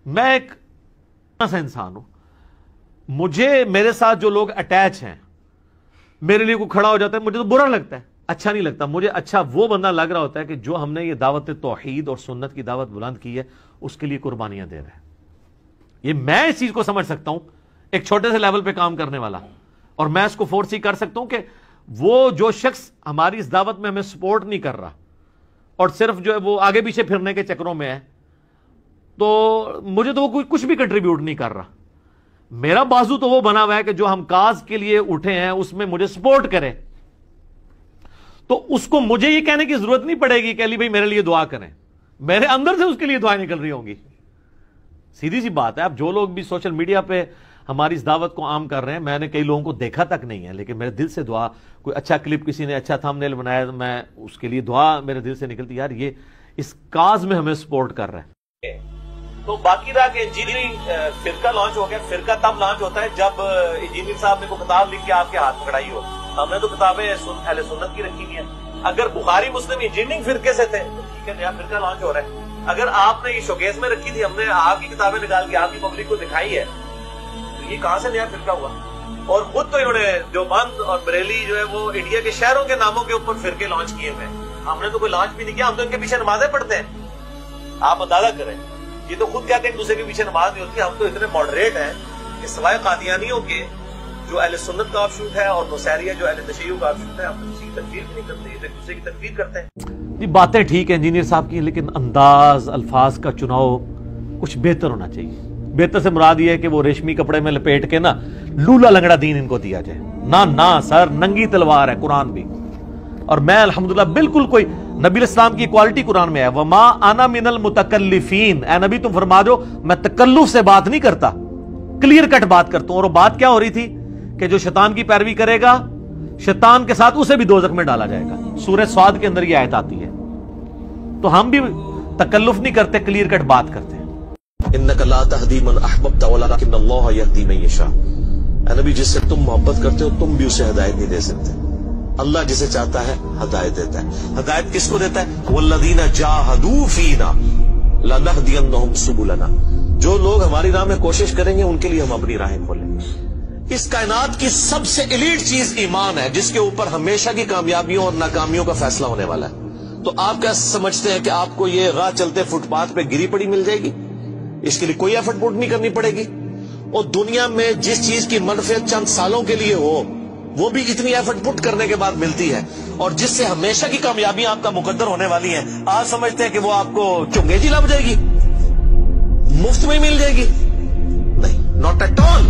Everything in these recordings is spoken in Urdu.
میں ایک ایسا انسان ہوں, مجھے میرے ساتھ جو لوگ اٹیچ ہیں, میرے لیے کوئی کھڑا ہو جاتا ہے, مجھے تو برا لگتا ہے, اچھا نہیں لگتا. مجھے اچھا وہ بندہ لگ رہا ہوتا ہے کہ جو ہم نے یہ دعوت توحید اور سنت کی دعوت بلند کی ہے, اس کے لیے قربانیاں دے رہے ہیں. یہ میں اس چیز کو سمجھ سکتا ہوں, ایک چھوٹے سے لیول پہ کام کرنے والا, اور میں اس کو فورسی کر سکتا ہوں کہ وہ جو شخص ہماری اس دعوت میں ہمیں سپورٹ نہیں کر رہا اور صرف جو ہے وہ آگے پیچھے پھرنے کے چکروں میں ہے, تو مجھے تو وہ کچھ بھی کنٹریبیوٹ نہیں کر رہا. میرا بازو تو وہ بنا ہوا ہے کہ جو ہم کاز کے لیے اٹھے ہیں اس میں مجھے سپورٹ کرے, تو اس کو مجھے یہ کہنے کی ضرورت نہیں پڑے گی کہ علی بھائی میرے لیے دعا کریں, میرے اندر سے اس کے لیے دعائیں نکل رہی ہوں گی. سیدھی سی بات ہے. اب جو لوگ بھی سوشل میڈیا پہ ہماری اس دعوت کو عام کر رہے ہیں, میں نے کئی لوگوں کو دیکھا تک نہیں ہے, لیکن میرے دل سے دعا, کوئی اچھا کلپ کسی نے اچھا تھمبنیل بنایا, میں اس کے لیے دعا میرے دل سے نکلتی, یار یہ اس کاز میں ہمیں سپورٹ کر رہا ہے. تو باقی رہا کہ انجینئرنگ فرقہ لانچ ہو گیا. فرقہ تب لانچ ہوتا ہے جب انجینئر صاحب نے کوئی کتاب لکھ کے آپ کے ہاتھ پکڑائی ہو. ہم نے تو کتابیں اہل سنت کی رکھی ہوئی ہیں. اگر بخاری مسلم انجینئرنگ فرقے سے تھے تو ٹھیک ہے, نیا فرقہ لانچ ہو رہا ہے. اگر آپ نے یہ شوکیس میں رکھی تھی, ہم نے آپ کی کتابیں نکال کے آپ کی پبلک کو دکھائی ہے, تو یہ کہاں سے نیا فرقہ ہوا؟ اور خود تو انہوں نے جو بند اور بریلی جو ہے وہ انڈیا کے شہروں کے ناموں کے اوپر فرقے لانچ کیے ہوئے ہیں. ہم نے تو کوئی لانچ بھی نہیں کیا, ہم تو ان کے پیچھے نمازیں پڑھتے ہیں. آپ اندازہ کریں, یہ تو خود کہتے ہیں ایک دوسرے کے پیچھے نماز نہیں ہوتی. ہم تو اتنے ماڈریٹ ہیں کہ سوائے قادیانیوں کے جو اہل سنت کا آف شوٹ ہے اور نصیریہ جو اہل تشیع کا آف شوٹ ہے, ہم تو کسی کی تکفیر بھی نہیں کرتے, ایک دوسرے کی تکفیر کرتے ہیں. یہ باتیں ٹھیک ہیں انجینئر صاحب کی, لیکن انداز الفاظ کا چناؤ کچھ بہتر ہونا چاہیے. بہتر سے مراد یہ ہے کہ وہ ریشمی کپڑے میں لپیٹ کے نا لولا لنگڑا دین ان کو دیا جائے. نہ سر, ننگی تلوار ہے قرآن بھی, اور میں الحمدللہ بالکل کوئی نبی اسلام کی کوالٹی قرآن میں ہے. وما انا من المتکلفین, اے نبی تم فرما دو میں تکلف سے بات نہیں کرتا, کلیئر کٹ بات کرتا ہوں. اور وہ بات کیا ہو رہی تھی کہ جو شیطان کی پیروی کرے گا, شیطان کے ساتھ اسے بھی دوزخ میں ڈالا جائے گا. سورہ صاد کے اندر یہ آیت آتی ہے. تو ہم بھی تکلف نہیں کرتے, کلیئر کٹ بات کرتے ہیں. انک لا تہدی من احببت ولکن اللہ یہدی من یشاء. اے نبی, جس سے تم محبت کرتے ہو تم بھی اسے ہدایت نہیں دے سکتے, اللہ جسے چاہتا ہے ہدایت دیتا ہے. ہدایت کس کو دیتا ہے؟ والذین جاہدوا فینا لنہدینہم سبلنا. جو لوگ ہماری راہ میں کوشش کریں گے ان کے لیے ہم اپنی راہیں کھولیں گے. اس کائنات کی سب سے ایلیٹ چیز ایمان ہے, جس کے اوپر ہمیشہ کی کامیابیوں اور ناکامیوں کا فیصلہ ہونے والا ہے. تو آپ کیا سمجھتے ہیں کہ آپ کو یہ راہ چلتے فٹ پاتھ پہ گری پڑی مل جائے گی؟ اس کے لیے کوئی ایفرٹ پٹ نہیں کرنی پڑے گی. اور دنیا میں جس چیز کی منفعت چند سالوں کے لیے ہو وہ بھی اتنی ایفرٹ پٹ کرنے کے بعد ملتی ہے, اور جس سے ہمیشہ کی کامیابیاں آپ کا مقدر ہونے والی ہیں, آج سمجھتے ہیں کہ وہ آپ کو چنگیزی لگ جائے گی, مفت میں مل جائے گی. نہیں, ناٹ ایٹ آل.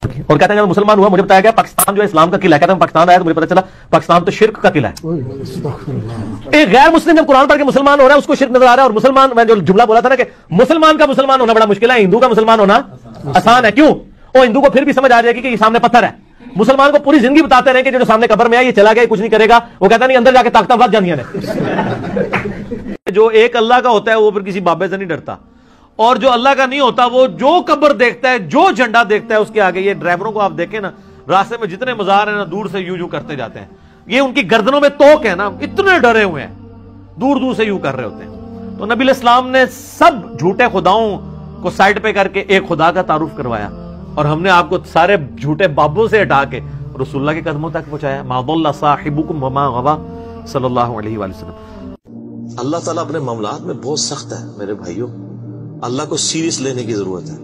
اور کہتے ہیں کہ مسلمان ہوا, مجھے بتایا گیا پاکستان جو ہے اسلام کا قلعہ ہے. کہتے ہیں پاکستان آیا تو مجھے پتا چلا پاکستان تو شرک کا قلعہ ہے. ایک غیر مسلم جب قرآن پڑھ کے مسلمان ہو رہا ہے اس کو شرک نظر آ رہا ہے. اور مسلمان, میں جو جملہ بولا تھا نا کہ مسلمان کا مسلمان ہونا بڑا مشکل ہے, ہندو کا مسلمان ہونا آسان ہے. کیوں؟ اور ہندو کو پھر بھی سمجھ آ جائے گی کہ یہ سامنے پتھر ہے. مسلمان کو پوری زندگی بتاتے رہے کہ جو سامنے قبر میں ہے یہ چلا گیا, کچھ نہیں کرے گا. وہ کہتا نہیں اندر جا کے طاقتیں ود جانیاں نے. جو ایک اللہ کا ہوتا ہے وہ پھر کسی بابے سے نہیں ڈرتا, اور جو اللہ کا نہیں ہوتا وہ جو قبر دیکھتا ہے, جو جھنڈا دیکھتا ہے اس کے آگے. یہ ڈرائیوروں کو آپ دیکھیں نا, راستے میں جتنے مزار ہیں نا دور سے یوں کرتے جاتے ہیں. یہ ان کی گردنوں میں توق ہے نا, اتنے ڈرے ہوئے ہیں, دور دور سے یوں کر رہے ہوتے ہیں. تو نبی الاسلام نے سب جھوٹے خداؤں کو سائڈ پہ کر کے ایک خدا کا تعارف کروایا, اور ہم نے آپ کو سارے جھوٹے بابوں سے ہٹا کے رسول اللہ کے قدموں تک پہنچایا. ما ضل صاحبکم وما غوی صلی اللہ علیہ وآلہ وسلم. اللہ تعالیٰ اپنے معاملات میں بہت سخت ہے میرے بھائیوں. اللہ کو سیریس لینے کی ضرورت ہے.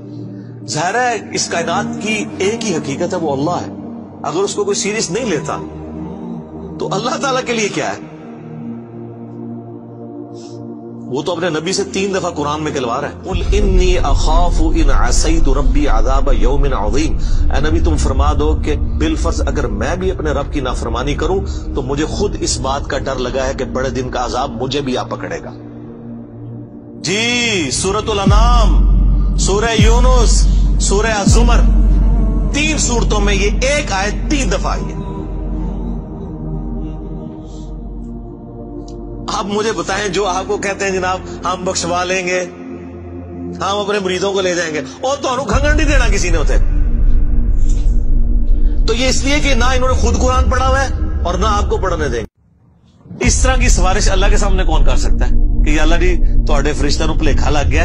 ظاہر ہے اس کائنات کی ایک ہی حقیقت ہے, وہ اللہ ہے. اگر اس کو کوئی سیریس نہیں لیتا تو اللہ تعالیٰ کے لیے کیا ہے؟ وہ تو اپنے نبی سے 3 دفعہ قرآن میں کہلوا رہا ہے, قل انی اخاف ان عصیت ربی عذاب یوم عظیم. اے نبی تم فرما دو کہ بالفرض اگر میں بھی اپنے رب کی نافرمانی کروں تو مجھے خود اس بات کا ڈر لگا ہے کہ بڑے دن کا عذاب مجھے بھی آ پکڑے گا. جی, سورۃ الانعام, سورہ یونس, سورہ الزمر, 3 سورتوں میں یہ ایک آیت 3 دفعہ آئی ہے. آپ مجھے بتائیں, جو آپ کو کہتے ہیں جناب ہم بخشوا لیں گے, ہم اپنے مریدوں کو لے جائیں گے, اور تو انہوں کھنگن نہیں دینا کسی نے ہوتے. تو یہ اس لیے کہ نہ انہوں نے خود قرآن پڑھا ہوا ہے اور نہ آپ کو پڑھنے دیں گے. اس طرح کی سفارش اللہ کے سامنے کون کر سکتا ہے کہ یا اللہ جی ਤੁਹਾਡੇ ਫਰਿਸ਼ਤਿਆਂ ਨੂੰ ਭੁਲੇਖਾ ਲੱਗ ਗਿਆ,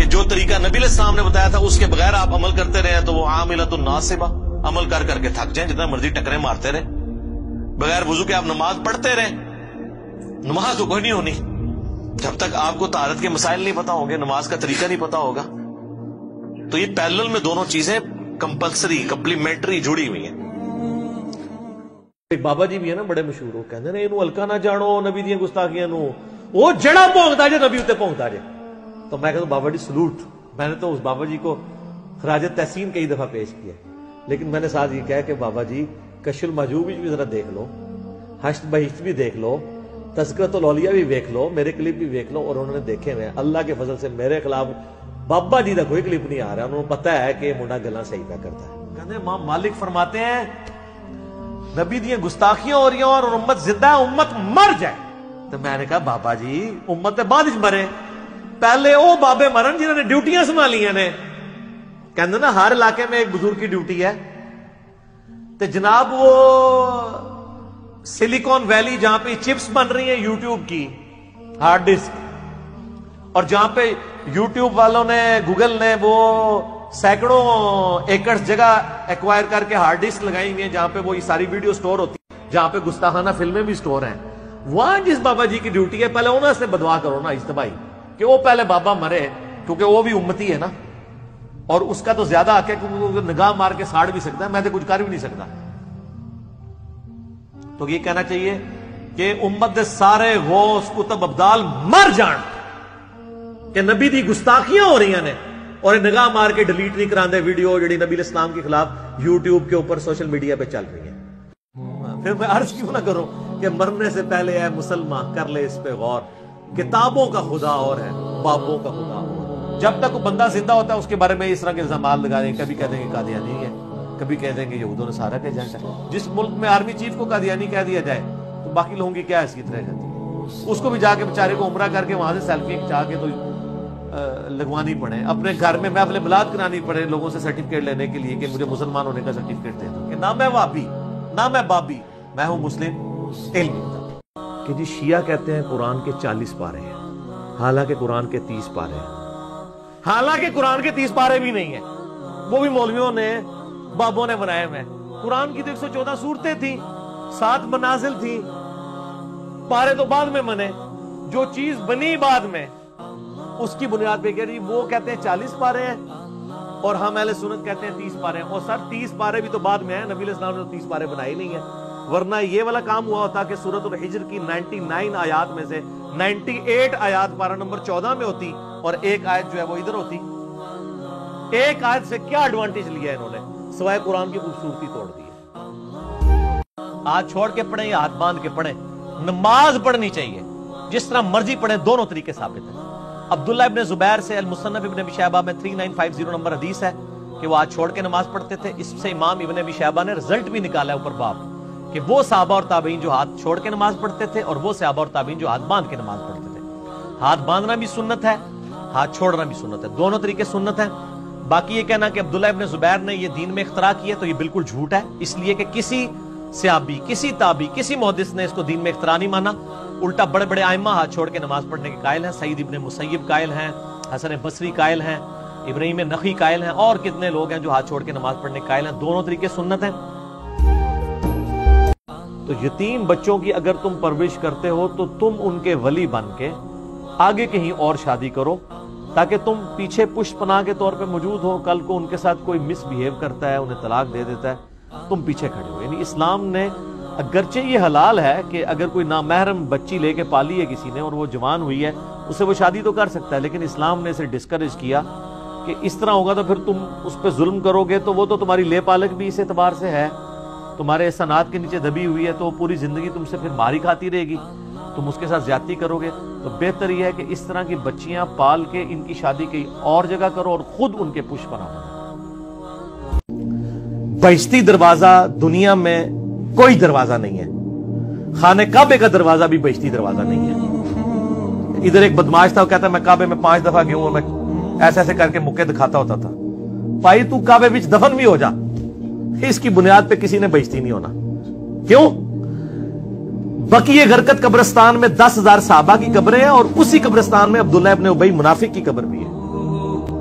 کہ جو طریقہ نبی علیہ السلام نے بتایا تھا اس کے بغیر آپ عمل کرتے رہے تو وہ عاملۃ ناصبہ، عمل کر کر کے تھک جائیں، جتنا مرضی ٹکریں مارتے رہے، بغیر وضو کے آپ نماز پڑھتے رہے، نماز تو کوئی نہیں ہونی جب تک آپ کو طہارت کے مسائل نہیں پتا ہوں گے، نماز کا طریقہ نہیں پتا ہوگا۔ تو یہ پیرلل میں دونوں چیزیں کمپلسری کمپلیمنٹری جڑی ہوئی ہیں۔ ایک بابا جی بھی ہے نا بڑے مشہور، وہ کہتے ہیں انہوں ہلکا نہ جانو نبی دیا گستاخیاں نو، وہ جڑا پونکتا جائے نبی اتنے پونکتا جائے۔ تو میں کہتا ہوں بابا جی سلوٹ، میں نے تو اس بابا جی کو خراج تحسین کئی دفعہ پیش کیا، لیکن میں نے ساتھ یہ کہا کہ بابا جی کشف المحجوب بھی ذرا دیکھ لو، حشر بہشت بھی دیکھ لو، تذکرۃ الاولیاء بھی دیکھ لو، میرے کلپ بھی دیکھ لو، اور انہوں نے دیکھے ہوئے اللہ کے فضل سے میرے خلاف بابا جی کا کوئی کلپ نہیں آ رہا، انہوں نے پتا ہے کہ یہ منڈا گلا صحیح پہ کرتا ہے۔ کہتے ہیں امام مالک فرماتے ہیں نبی دیا گستاخیاں ہو رہی ہیں اور امت زندہ ہے، امت مر جائے۔ تو میں نے کہا بابا جی امت بعد مرے، پہلے وہ بابے مرن جنہوں نے ڈیوٹیاں سنبھالیاں نے۔ کہتے نا ہر علاقے میں ایک بزرگ کی ڈیوٹی ہے، تو جناب وہ سلیکون ویلی جہاں پہ چپس بن رہی ہیں یوٹیوب کی ہارڈ ڈسک، اور جہاں پہ یوٹیوب والوں نے گوگل نے وہ سینکڑوں ایکڑ جگہ ایکوائر کر کے ہارڈ ڈسک لگائی ہوئی ہیں جہاں پہ وہ یہ ساری ویڈیو سٹور ہوتی ہیں، جہاں پہ گستاخانہ فلمیں بھی سٹور ہیں، وہاں جس بابا جی کی ڈیوٹی ہے پہلے انہوں سے بدوا کرو نا اجتماعی کہ وہ پہلے بابا مرے، کیونکہ وہ بھی امتی ہے نا، اور اس کا تو زیادہ حق ہے کیونکہ وہ نگاہ مار کے ساڑ بھی سکتا ہے، میں تو کچھ کر بھی نہیں سکتا۔ تو یہ کہنا چاہیے کہ امت دے سارے غوث کتب ابدال مر جان کہ نبی دی گستاخیاں ہو رہی ہیں اور نگاہ مار کے ڈیلیٹ نہیں کراندے ویڈیو جڑی نبی علیہ السلام کے خلاف یوٹیوب کے اوپر سوشل میڈیا پہ چل رہی ہیں۔ پھر میں عرض کیوں نہ کروں کہ مرنے سے پہلے اے مسلمان کر لے اس پہ غور، کتابوں کا خدا اور ہے، بابوں کا خدا اور۔ جب تک وہ بندہ زندہ ہوتا ہے اس کے بارے میں اس طرح کے الزامات لگا دیں گے، کبھی کہہ دیں گے قادیانی ہے، کبھی کہہ دیں گے یہود و نصارہ کے ایجنٹ ہے۔ جس ملک میں آرمی چیف کو قادیانی کہہ دیا جائے تو باقی لوگوں کی کیا حیثیت رہ جاتی ہے؟ اس کو بھی جا کے بیچارے کو عمرہ کر کے وہاں سے سیلفی کھچا کے تو لگوانی پڑے، اپنے گھر میں محفل بلاد کرانی پڑے لوگوں سے سرٹیفکیٹ لینے کے لیے کہ مجھے مسلمان ہونے کا سرٹیفکیٹ دے دو، کہ نہ میں وابی نہ میں بابی، میں ہوں مسلم علمی۔ کہ جی شیعہ کہتے ہیں قرآن کے 40 پارے ہیں، حالانکہ قرآن کے 30 پارے ہیں، حالانکہ قرآن کے 30 پارے بھی نہیں ہیں، وہ بھی مولویوں نے بابوں نے بنائے ہوئے۔ قرآن کی تو 114 سورتیں تھیں، 7 منازل تھیں، پارے تو بعد میں بنے، جو چیز بنی بعد میں اس کی بنیاد پہ کہ وہ کہتے ہیں 40 پارے ہیں اور ہم اہل سنت کہتے ہیں 30 پارے ہیں، اور سر 30 پارے بھی تو بعد میں ہیں، نبی علیہ السلام نے تو 30 پارے بنائے نہیں ہیں، ورنہ یہ والا کام ہوا ہوتا کہ سورۃ الحجر کی 99 آیات میں سے 98 آیات پارہ نمبر 14 میں ہوتی اور ایک آیت جو ہے وہ ادھر ہوتی۔ ایک آیت سے کیا ایڈوانٹیج لیا انہوں نے سوائے قرآن کی خوبصورتی توڑ دی ہے۔ ہاتھ چھوڑ کے پڑھیں یا ہاتھ باندھ کے پڑھیں، نماز پڑھنی چاہیے، جس طرح مرضی پڑھیں، دونوں طریقے ثابت ہیں۔ عبداللہ ابن زبیر سے المصنف ابن ابی شیبہ میں 3950 نمبر حدیث ہے کہ وہ ہاتھ چھوڑ کے نماز پڑھتے تھے۔ اس سے امام ابن ابی شیبہ نے رزلٹ بھی نکالا ہے اوپر باب کہ وہ صحابہ اور تابعین جو ہاتھ چھوڑ کے نماز پڑھتے تھے اور وہ صحابہ اور تابعین جو ہاتھ باندھ کے نماز پڑھتے تھے۔ ہاتھ باندھنا بھی سنت ہے، ہاتھ چھوڑنا بھی سنت ہے، دونوں طریقے سنت ہیں۔ باقی یہ کہنا کہ عبداللہ ابن زبیر نے یہ دین میں اختراع کیا تو یہ بالکل جھوٹ ہے، اس لیے کہ کسی صحابی، کسی تابعی، کسی محدث نے اس کو دین میں اختراع نہیں مانا، الٹا بڑے بڑے ائمہ ہاتھ چھوڑ کے نماز پڑھنے کے قائل ہیں۔ سعید ابن مسیب قائل ہیں، حسن بصری قائل ہیں، ابراہیم نخعی قائل ہیں، اور کتنے لوگ ہیں جو ہاتھ چھوڑ کے نماز پڑھنے کے قائل ہیں۔ دونوں طریقے سنت ہیں۔ تو یتیم بچوں کی اگر تم پرورش کرتے ہو تو تم ان کے ولی بن کے آگے کہیں اور شادی کرو تاکہ تم پیچھے پشت پناہ کے طور پہ موجود ہو، کل کو ان کے ساتھ کوئی مس بیہیو کرتا ہے، انہیں طلاق دے دیتا ہے، تم پیچھے کھڑے ہو۔ یعنی اسلام نے اگرچہ یہ حلال ہے کہ اگر کوئی نامحرم بچی لے کے پالی ہے کسی نے اور وہ جوان ہوئی ہے اسے وہ شادی تو کر سکتا ہے، لیکن اسلام نے اسے ڈسکریج کیا کہ اس طرح ہوگا تو پھر تم اس پہ ظلم کرو گے تو وہ تو تمہاری لے پالک بھی اس اعتبار سے ہے، تمہارے احسانات کے نیچے دبی ہوئی ہے، تو وہ پوری زندگی تم سے پھر ماری کھاتی رہے گی، تم اس کے ساتھ زیادتی کرو گے۔ تو بہتر یہ ہے کہ اس طرح کی بچیاں پال کے ان کی شادی کہیں اور جگہ کرو اور خود ان کے پشت پناہ بنو۔ بہشتی دروازہ دنیا میں کوئی دروازہ نہیں ہے، خانہ کعبے کا دروازہ بھی بہشتی دروازہ نہیں ہے۔ ادھر ایک بدماش تھا، وہ کہتا ہے میں کعبے میں 5 دفعہ گیا ہوں، میں ایسے ایسے کر کے مکے دکھاتا ہوتا تھا۔ بھائی تو کعبے وچ دفن بھی ہو جا، اس کی بنیاد پہ کسی نے بہشتی نہیں ہونا۔ کیوں؟ بقیہ غرقت قبرستان میں 10,000 صحابہ کی قبریں ہیں اور اسی قبرستان میں عبداللہ ابن ابی منافق کی قبر بھی ہے۔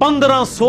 1500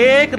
1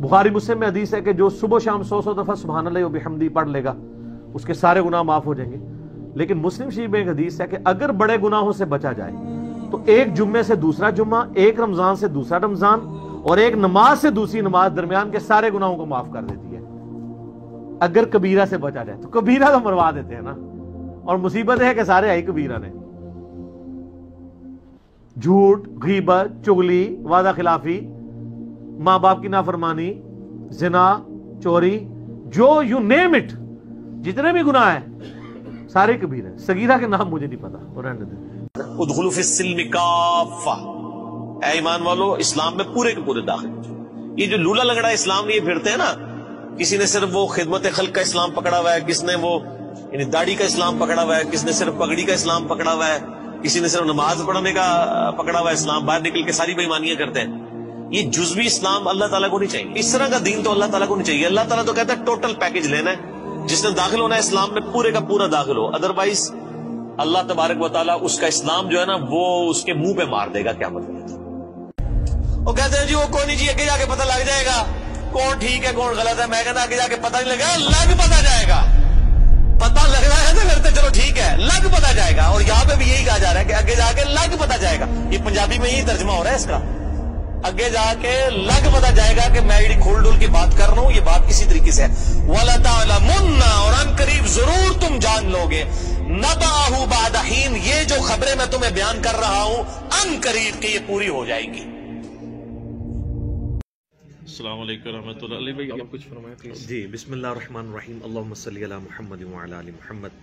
بخاری مسلم میں حدیث ہے کہ جو صبح شام 100 دفعہ سبحان اللہ و بحمدی پڑھ لے گا اس کے سارے گناہ معاف ہو جائیں گے. لیکن مسلم شریف میں ایک حدیث ہے کہ اگر بڑے گناہوں سے بچا جائے تو ایک جمعے سے دوسرا جمعہ، ایک رمضان سے دوسرا رمضان اور ایک نماز سے دوسری نماز درمیان کے سارے گناہوں کو معاف کر دیتی ہے. اگر کبیرہ سے بچا جائے تو کبیرہ تو مروا دیتے ہیں نا، اور مصیبت ہے کہ سارے آئی کبیرہ نے. جھوٹ، غیبت، چغلی، وعدہ خلافی، ماں باپ کی نافرمانی، زنا، چوری، جو یو نیم اٹ، جتنے بھی گناہ ہیں سارے کبیرہ ہیں. صغیرہ کے نام مجھے نہیں پتا، اور رہنے دیں. ادخلوا فی السلم کافہ، اے ایمان والو اسلام میں پورے کے پورے داخل ہو جاؤ. یہ جو لولا لنگڑا اسلام لیے پھرتے ہیں نا، کسی نے صرف وہ خدمت خلق کا اسلام پکڑا ہوا ہے، کس نے وہ یعنی داڑھی کا اسلام پکڑا ہوا ہے، کس نے صرف پگڑی کا اسلام پکڑا ہوا ہے، کسی نے صرف نماز پڑھنے کا پکڑا ہوا ہے اسلام، باہر نکل کے ساری بےایمانیاں کرتے ہیں. یہ جزوی اسلام اللہ تعالیٰ کو نہیں چاہیے. اس طرح کا دین تو اللہ تعالیٰ کو نہیں چاہیے. اللہ تعالیٰ تو کہتا ہے ٹوٹل پیکج لینا ہے، جس نے داخل ہونا ہے اسلام میں پورے کا پورا داخل ہو، ادروائز اللہ تبارک و تعالیٰ اس کا اسلام جو ہے نا وہ اس کے منہ پہ مار دے گا قیامت میں. وہ کہتے ہیں جی وہ کوئی نہیں جی، آگے جا کے پتہ لگ جائے گا کون ٹھیک ہے کون غلط ہے. میں کہتا آگے جا کے پتہ نہیں لگا، لگ پتہ جائے گا. پتہ لگ رہا ہے تو کرتے چلو ٹھیک ہے، لگ پتہ جائے گا. اور یہاں پہ بھی یہی کہا جا رہا ہے کہ آگے جا کے لگ پتہ جائے گا. یہ پنجابی میں یہی ترجمہ ہو رہا ہے اس کا، آگے جا کے لگ پتہ جائے گا کہ میں یہ کھول ڈول کی بات کر رہا ہوں یہ بات اسی طریقے سے ہے. وَلَتَعْلَمُنَّ، اور ان قریب ضرور تم جان لوگے، نَبَأَهُ بَعْدَ حِينٍ، یہ جو خبریں میں تمہیں بیان کر رہا ہوں ان قریب کہ یہ پوری ہو جائے گی. السلام علیکم ورحمۃ اللہ. علی بھائی آپ کچھ فرمائیں پلیز. جی، بسم اللہ الرحمن الرحیم. اللہم صلی علی محمد وعلی آل محمد.